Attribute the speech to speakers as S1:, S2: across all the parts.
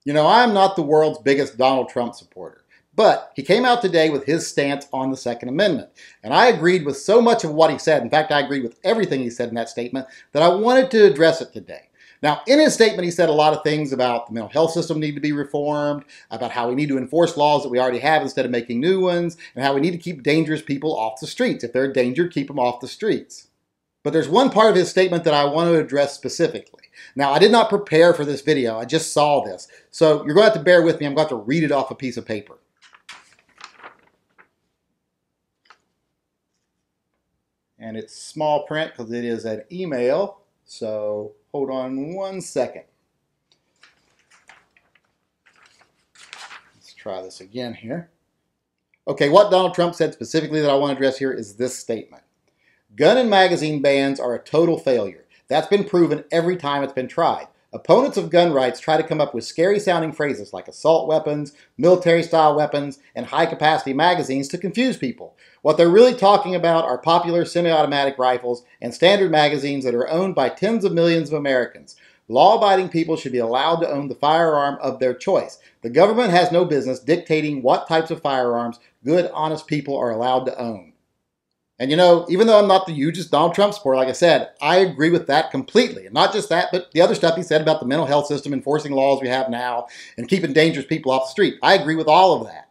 S1: You know, I'm not the world's biggest Donald Trump supporter, but he came out today with his stance on the Second Amendment. And I agreed with so much of what he said. In fact, I agreed with everything he said in that statement that I wanted to address it today. Now, in his statement, he said a lot of things about the mental health system need to be reformed, about how we need to enforce laws that we already have instead of making new ones, and how we need to keep dangerous people off the streets. If they're a danger, keep them off the streets. But there's one part of his statement that I want to address specifically. Now, I did not prepare for this video. I just saw this. So you're going to have to bear with me. I'm going to have to read it off a piece of paper. And it's small print because it is an email. So hold on one second. Let's try this again here. Okay, what Donald Trump said specifically that I want to address here is this statement. Gun and magazine bans are a total failure. That's been proven every time it's been tried. Opponents of gun rights try to come up with scary-sounding phrases like assault weapons, military-style weapons, and high-capacity magazines to confuse people. What they're really talking about are popular semi-automatic rifles and standard magazines that are owned by tens of millions of Americans. Law-abiding people should be allowed to own the firearm of their choice. The government has no business dictating what types of firearms good, honest people are allowed to own. And you know, even though I'm not the hugest Donald Trump supporter, like I said, I agree with that completely. And not just that, but the other stuff he said about the mental health system, enforcing laws we have now, and keeping dangerous people off the street. I agree with all of that.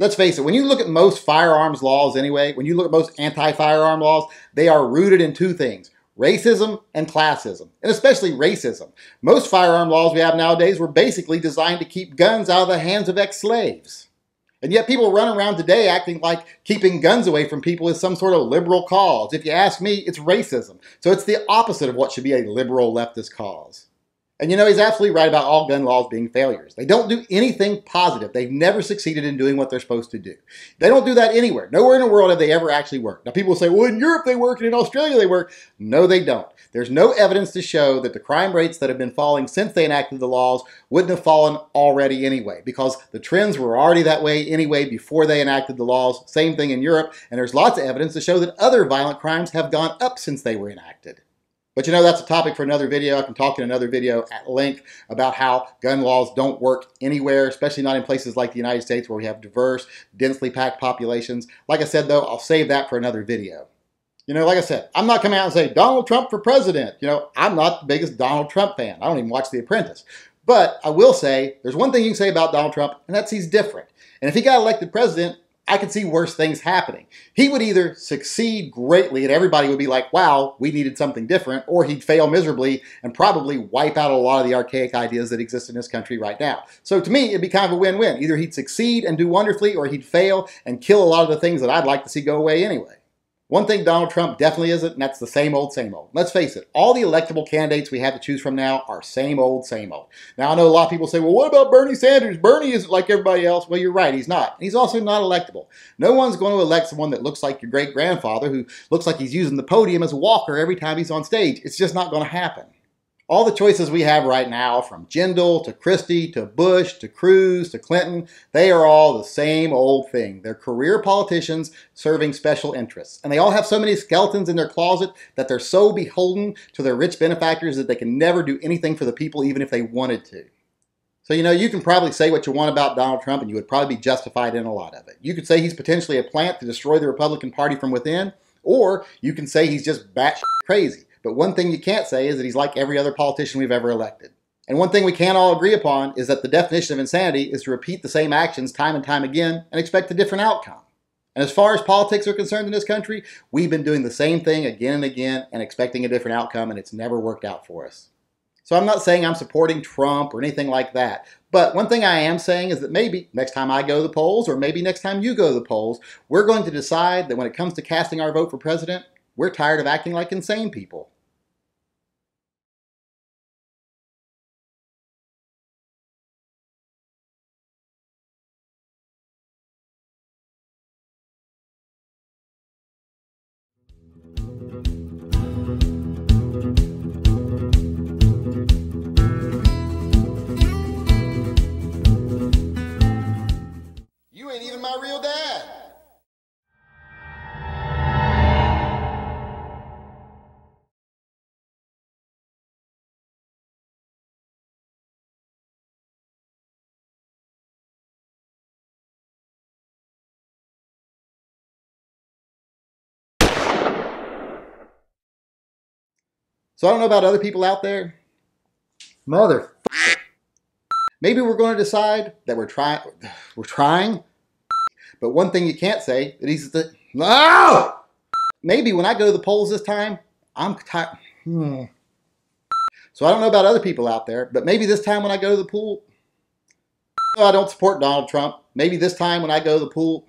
S1: Let's face it, when you look at most firearms laws anyway, when you look at most anti-firearm laws, they are rooted in two things: racism and classism, and especially racism. Most firearm laws we have nowadays were basically designed to keep guns out of the hands of ex-slaves. And yet people run around today acting like keeping guns away from people is some sort of liberal cause. If you ask me, it's racism. So it's the opposite of what should be a liberal leftist cause. And you know, he's absolutely right about all gun laws being failures. They don't do anything positive. They've never succeeded in doing what they're supposed to do. They don't do that anywhere. Nowhere in the world have they ever actually worked. Now people will say, well, in Europe they work and in Australia they work. No, they don't. There's no evidence to show that the crime rates that have been falling since they enacted the laws wouldn't have fallen already anyway, because the trends were already that way anyway before they enacted the laws. Same thing in Europe. And there's lots of evidence to show that other violent crimes have gone up since they were enacted. But you know, that's a topic for another video. I can talk in another video at length about how gun laws don't work anywhere, especially not in places like the United States where we have diverse, densely packed populations. Like I said, though, I'll save that for another video. You know, like I said, I'm not coming out and say Donald Trump for president. You know, I'm not the biggest Donald Trump fan. I don't even watch The Apprentice. But I will say there's one thing you can say about Donald Trump, and that's he's different. And if he got elected president, I could see worse things happening. He would either succeed greatly and everybody would be like, wow, we needed something different, or he'd fail miserably and probably wipe out a lot of the archaic ideas that exist in this country right now. So to me, it'd be kind of a win-win. Either he'd succeed and do wonderfully, or he'd fail and kill a lot of the things that I'd like to see go away anyway. One thing Donald Trump definitely isn't, and that's the same old, same old. Let's face it, all the electable candidates we have to choose from now are same old, same old. Now, I know a lot of people say, well, what about Bernie Sanders? Bernie isn't like everybody else. Well, you're right, he's not. He's also not electable. No one's going to elect someone that looks like your great-grandfather, who looks like he's using the podium as a walker every time he's on stage. It's just not going to happen. All the choices we have right now, from Jindal to Christie to Bush to Cruz to Clinton, they are all the same old thing. They're career politicians serving special interests. And they all have so many skeletons in their closet that they're so beholden to their rich benefactors that they can never do anything for the people even if they wanted to. So, you know, you can probably say what you want about Donald Trump and you would probably be justified in a lot of it. You could say he's potentially a plant to destroy the Republican Party from within, or you can say he's just batshit crazy. But one thing you can't say is that he's like every other politician we've ever elected. And one thing we can't all agree upon is that the definition of insanity is to repeat the same actions time and time again and expect a different outcome. And as far as politics are concerned in this country, we've been doing the same thing again and again and expecting a different outcome, and it's never worked out for us. So I'm not saying I'm supporting Trump or anything like that. But one thing I am saying is that maybe next time I go to the polls, or maybe next time you go to the polls, we're going to decide that when it comes to casting our vote for president, we're tired of acting like insane people. You ain't even my real dad. So I don't know about other people out there. Mother. Maybe we're going to decide that we're trying. But one thing you can't say that he's the no. Maybe when I go to the polls this time, I'm tired. So I don't know about other people out there, but maybe this time when I go to the pool, I don't support Donald Trump. Maybe this time when I go to the pool,